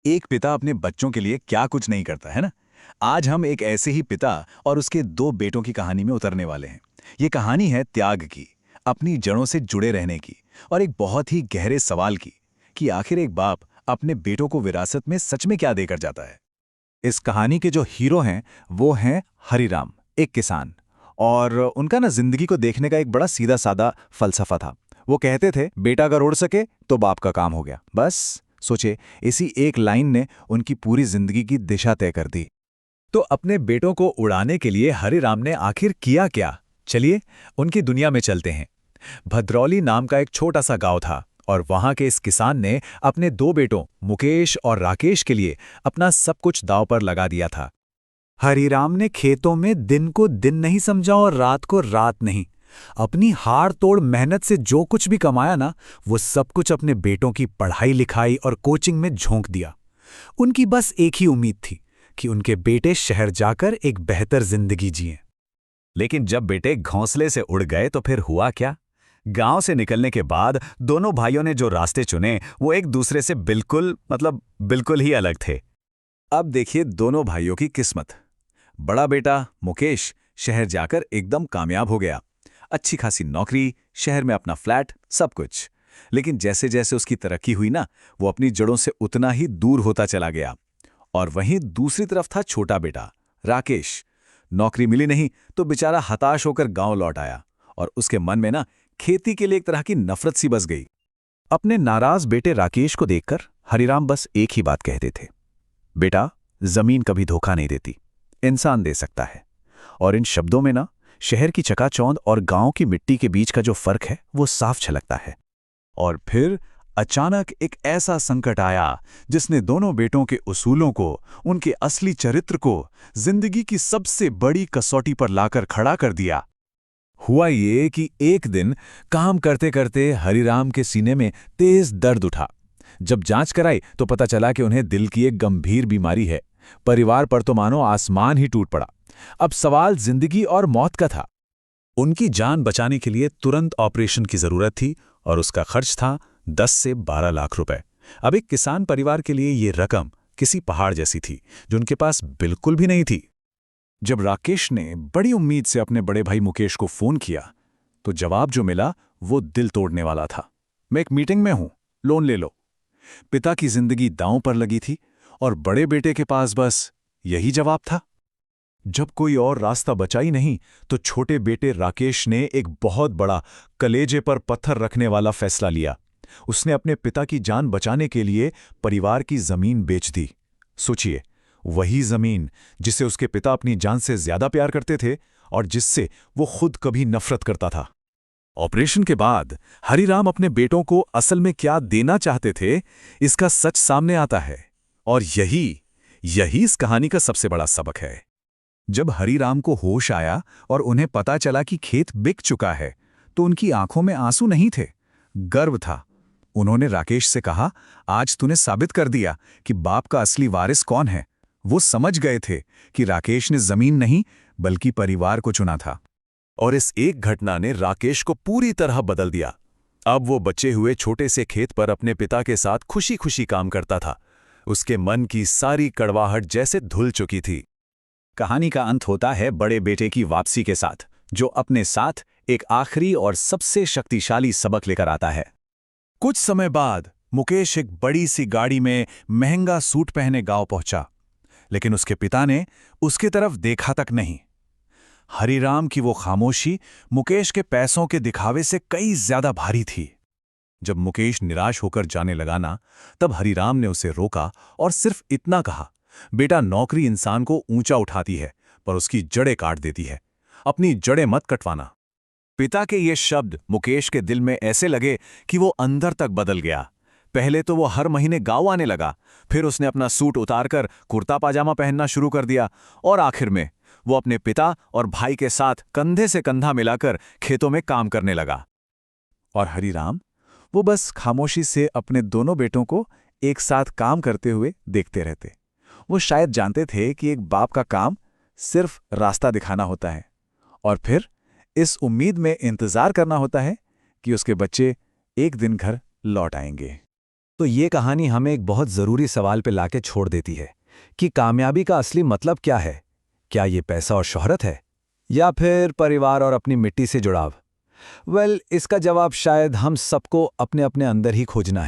एक पिता अपने बच्चों के लिए क्या कुछ नहीं करता है ना। आज हम एक ऐसे ही पिता और उसके दो बेटों की कहानी में उतरने वाले हैं। ये कहानी है त्याग की, अपनी जड़ों से जुड़े रहने की, और एक बहुत ही गहरे सवाल की कि आखिर एक बाप अपने बेटों को विरासत में सच में क्या देकर जाता है। इस कहानी के जो हीरो हैं वो हैं हरीराम, एक किसान। और उनका ना जिंदगी को देखने का एक बड़ा सीधा सादा फलसफा था। वो कहते थे बेटा अगर उड़ सके तो बाप का काम हो गया। बस सोचे, इसी एक लाइन ने उनकी पूरी जिंदगी की दिशा तय कर दी। तो अपने बेटों को उड़ाने के लिए हरिराम ने आखिर किया क्या? चलिए उनकी दुनिया में चलते हैं। भद्रौली नाम का एक छोटा सा गांव था, और वहां के इस किसान ने अपने दो बेटों मुकेश और राकेश के लिए अपना सब कुछ दांव पर लगा दिया था। हरीराम ने खेतों में दिन को दिन नहीं समझा और रात को रात नहीं। अपनी हाड़ तोड़ मेहनत से जो कुछ भी कमाया ना, वो सब कुछ अपने बेटों की पढ़ाई लिखाई और कोचिंग में झोंक दिया। उनकी बस एक ही उम्मीद थी कि उनके बेटे शहर जाकर एक बेहतर जिंदगी जिएं। लेकिन जब बेटे घोंसले से उड़ गए तो फिर हुआ क्या? गांव से निकलने के बाद दोनों भाइयों ने जो रास्ते चुने वो एक दूसरे से बिल्कुल ही अलग थे। अब देखिए दोनों भाइयों की किस्मत। बड़ा बेटा मुकेश शहर जाकर एकदम कामयाब हो गया। अच्छी खासी नौकरी, शहर में अपना फ्लैट, सब कुछ। लेकिन जैसे जैसे उसकी तरक्की हुई ना, वो अपनी जड़ों से उतना ही दूर होता चला गया। और वहीं दूसरी तरफ था छोटा बेटा राकेश। नौकरी मिली नहीं तो बेचारा हताश होकर गांव लौट आया, और उसके मन में ना खेती के लिए एक तरह की नफरत सी बस गई। अपने नाराज बेटे राकेश को देखकर हरिराम बस एक ही बात कहते थे, बेटा, जमीन कभी धोखा नहीं देती, इंसान दे सकता है। और इन शब्दों में ना शहर की चकाचौंध और गांव की मिट्टी के बीच का जो फर्क है वो साफ झलकता है। और फिर अचानक एक ऐसा संकट आया जिसने दोनों बेटों के उसूलों को, उनके असली चरित्र को जिंदगी की सबसे बड़ी कसौटी पर लाकर खड़ा कर दिया। हुआ ये कि एक दिन काम करते करते हरिराम के सीने में तेज दर्द उठा। जब जांच कराई तो पता चला कि उन्हें दिल की एक गंभीर बीमारी है। परिवार पर तो मानो आसमान ही टूट पड़ा। अब सवाल जिंदगी और मौत का था। उनकी जान बचाने के लिए तुरंत ऑपरेशन की जरूरत थी, और उसका खर्च था 10 से 12 लाख रुपए। अब एक किसान परिवार के लिए ये रकम किसी पहाड़ जैसी थी, जो उनके पास बिल्कुल भी नहीं थी। जब राकेश ने बड़ी उम्मीद से अपने बड़े भाई मुकेश को फोन किया, तो जवाब जो मिला वो दिल तोड़ने वाला था। मैं एक मीटिंग में हूं, लोन ले लो। पिता की जिंदगी दांव पर लगी थी, और बड़े बेटे के पास बस यही जवाब था। जब कोई और रास्ता बचा ही नहीं, तो छोटे बेटे राकेश ने एक बहुत बड़ा, कलेजे पर पत्थर रखने वाला फैसला लिया। उसने अपने पिता की जान बचाने के लिए परिवार की जमीन बेच दी। सोचिए, वही जमीन जिसे उसके पिता अपनी जान से ज्यादा प्यार करते थे, और जिससे वो खुद कभी नफरत करता था। ऑपरेशन के बाद हरिराम अपने बेटों को असल में क्या देना चाहते थे, इसका सच सामने आता है। और यही यही इस कहानी का सबसे बड़ा सबक है। जब हरिराम को होश आया और उन्हें पता चला कि खेत बिक चुका है, तो उनकी आंखों में आंसू नहीं थे, गर्व था। उन्होंने राकेश से कहा, आज तूने साबित कर दिया कि बाप का असली वारिस कौन है। वो समझ गए थे कि राकेश ने जमीन नहीं बल्कि परिवार को चुना था। और इस एक घटना ने राकेश को पूरी तरह बदल दिया। अब वो बचे हुए छोटे से खेत पर अपने पिता के साथ खुशी खुशी काम करता था। उसके मन की सारी कड़वाहट जैसे धुल चुकी थी। कहानी का अंत होता है बड़े बेटे की वापसी के साथ, जो अपने साथ एक आखिरी और सबसे शक्तिशाली सबक लेकर आता है। कुछ समय बाद मुकेश एक बड़ी सी गाड़ी में महंगा सूट पहने गांव पहुंचा, लेकिन उसके पिता ने उसकी तरफ देखा तक नहीं। हरिराम की वो खामोशी मुकेश के पैसों के दिखावे से कई ज्यादा भारी थी। जब मुकेश निराश होकर जाने लगा ना, तब हरिराम ने उसे रोका और सिर्फ इतना कहा, बेटा, नौकरी इंसान को ऊंचा उठाती है, पर उसकी जड़ें काट देती है। अपनी जड़ें मत कटवाना। पिता के ये शब्द मुकेश के दिल में ऐसे लगे कि वो अंदर तक बदल गया। पहले तो वो हर महीने गांव आने लगा, फिर उसने अपना सूट उतारकर कुर्ता पाजामा पहनना शुरू कर दिया, और आखिर में वो अपने पिता और भाई के साथ कंधे से कंधा मिलाकर खेतों में काम करने लगा। और हरिराम, वो बस खामोशी से अपने दोनों बेटों को एक साथ काम करते हुए देखते रहते। वो शायद जानते थे कि एक बाप का काम सिर्फ रास्ता दिखाना होता है, और फिर इस उम्मीद में इंतजार करना होता है कि उसके बच्चे एक दिन घर लौट आएंगे। तो ये कहानी हमें एक बहुत ज़रूरी सवाल पे लाके छोड़ देती है कि कामयाबी का असली मतलब क्या है। क्या ये पैसा और शोहरत है, या फिर परिवार और अपनी मिट्टी से जुड़ाव? इसका जवाब शायद हम सबको अपने अपने अंदर ही खोजना है।